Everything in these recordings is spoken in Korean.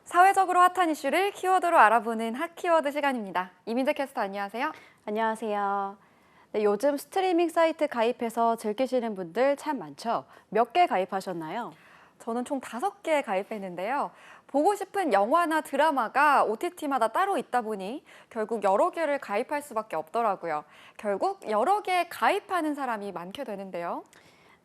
사회적으로 핫한 이슈를 키워드로 알아보는 핫키워드 시간입니다. 이민재 캐스터 안녕하세요. 안녕하세요. 네, 요즘 스트리밍 사이트 가입해서 즐기시는 분들 참 많죠? 몇 개 가입하셨나요? 저는 총 5개 가입했는데요. 보고 싶은 영화나 드라마가 OTT마다 따로 있다 보니 결국 여러 개를 가입할 수밖에 없더라고요. 결국 여러 개 가입하는 사람이 많게 되는데요.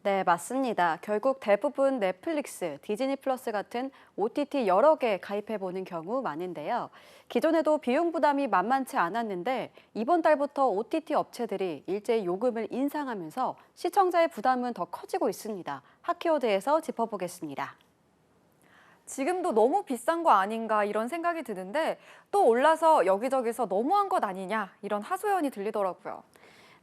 네, 맞습니다. 결국 대부분 넷플릭스, 디즈니 플러스 같은 OTT 여러 개 가입해보는 경우 많은데요. 기존에도 비용 부담이 만만치 않았는데 이번 달부터 OTT 업체들이 일제히 요금을 인상하면서 시청자의 부담은 더 커지고 있습니다. 핫키워드에서 짚어보겠습니다. 지금도 너무 비싼 거 아닌가 이런 생각이 드는데 또 올라서 여기저기서 너무한 것 아니냐 이런 하소연이 들리더라고요.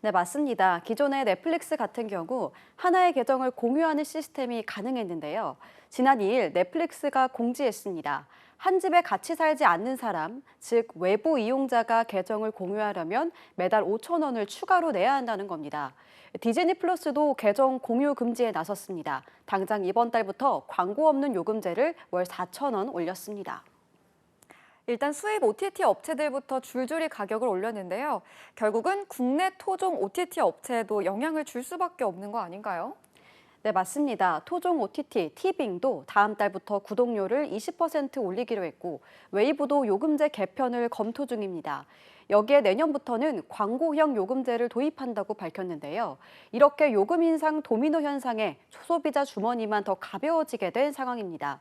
네, 맞습니다. 기존의 넷플릭스 같은 경우 하나의 계정을 공유하는 시스템이 가능했는데요. 지난 2일 넷플릭스가 공지했습니다. 한 집에 같이 살지 않는 사람, 즉 외부 이용자가 계정을 공유하려면 매달 5천 원을 추가로 내야 한다는 겁니다. 디즈니 플러스도 계정 공유 금지에 나섰습니다. 당장 이번 달부터 광고 없는 요금제를 월 4천 원 올렸습니다. 일단 수입 OTT 업체들부터 줄줄이 가격을 올렸는데요. 결국은 국내 토종 OTT 업체에도 영향을 줄 수밖에 없는 거 아닌가요? 네, 맞습니다. 토종 OTT 티빙도 다음 달부터 구독료를 20% 올리기로 했고 웨이브도 요금제 개편을 검토 중입니다. 여기에 내년부터는 광고형 요금제를 도입한다고 밝혔는데요. 이렇게 요금 인상 도미노 현상에 소비자 주머니만 더 가벼워지게 된 상황입니다.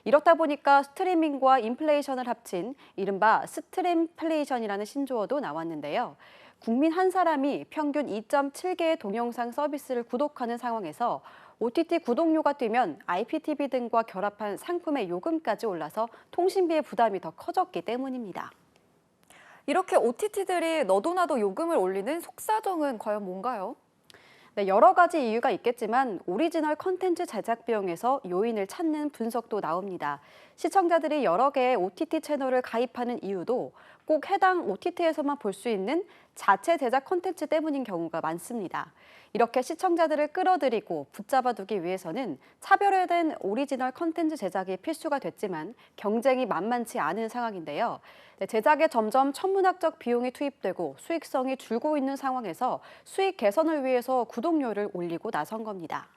이렇다 보니까 스트리밍과 인플레이션을 합친 이른바 스트림플레이션이라는 신조어도 나왔는데요. 국민 한 사람이 평균 2.7개의 동영상 서비스를 구독하는 상황에서 OTT 구독료가 뛰면 IPTV 등과 결합한 상품의 요금까지 올라서 통신비의 부담이 더 커졌기 때문입니다. 이렇게 OTT들이 너도나도 요금을 올리는 속사정은 과연 뭔가요? 네, 여러 가지 이유가 있겠지만 오리지널 컨텐츠 제작 비용에서 요인을 찾는 분석도 나옵니다. 시청자들이 여러 개의 OTT 채널을 가입하는 이유도 꼭 해당 OTT에서만 볼 수 있는 자체 제작 컨텐츠 때문인 경우가 많습니다. 이렇게 시청자들을 끌어들이고 붙잡아두기 위해서는 차별화된 오리지널 컨텐츠 제작이 필수가 됐지만 경쟁이 만만치 않은 상황인데요. 네, 제작에 점점 천문학적 비용이 투입되고 수익성이 줄고 있는 상황에서 수익 개선을 위해서 구독료를 올리고 나선 겁니다.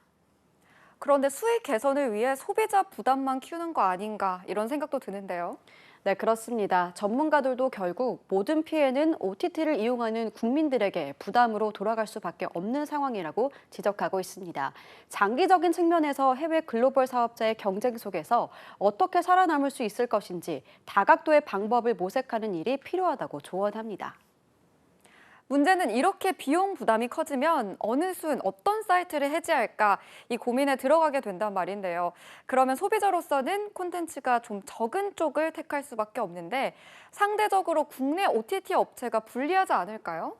그런데 수익 개선을 위해 소비자 부담만 키우는 거 아닌가 이런 생각도 드는데요. 네, 그렇습니다. 전문가들도 결국 모든 피해는 OTT를 이용하는 국민들에게 부담으로 돌아갈 수밖에 없는 상황이라고 지적하고 있습니다. 장기적인 측면에서 해외 글로벌 사업자의 경쟁 속에서 어떻게 살아남을 수 있을 것인지 다각도의 방법을 모색하는 일이 필요하다고 조언합니다. 문제는 이렇게 비용 부담이 커지면 어느 순 어떤 사이트를 해지할까 이 고민에 들어가게 된단 말인데요. 그러면 소비자로서는 콘텐츠가 좀 적은 쪽을 택할 수밖에 없는데 상대적으로 국내 OTT 업체가 불리하지 않을까요?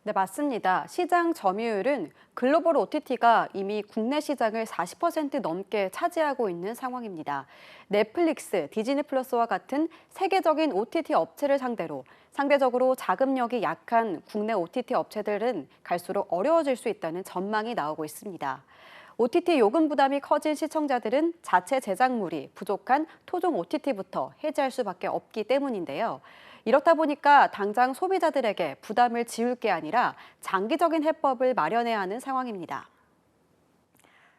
네, 맞습니다. 시장 점유율은 글로벌 OTT가 이미 국내 시장을 40% 넘게 차지하고 있는 상황입니다. 넷플릭스, 디즈니 플러스와 같은 세계적인 OTT 업체를 상대로 상대적으로 자금력이 약한 국내 OTT 업체들은 갈수록 어려워질 수 있다는 전망이 나오고 있습니다. OTT 요금 부담이 커진 시청자들은 자체 제작물이 부족한 토종 OTT부터 해지할 수밖에 없기 때문인데요. 이렇다 보니까 당장 소비자들에게 부담을 지울 게 아니라 장기적인 해법을 마련해야 하는 상황입니다.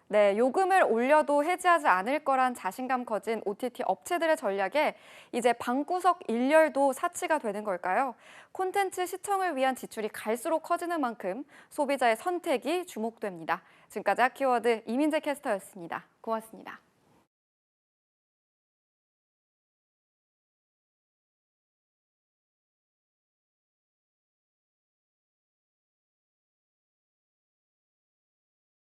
네, 요금을 올려도 해지하지 않을 거란 자신감 커진 OTT 업체들의 전략에 이제 방구석 일렬도 사치가 되는 걸까요? 콘텐츠 시청을 위한 지출이 갈수록 커지는 만큼 소비자의 선택이 주목됩니다. 지금까지 핫키워드 이민재 캐스터였습니다. 고맙습니다.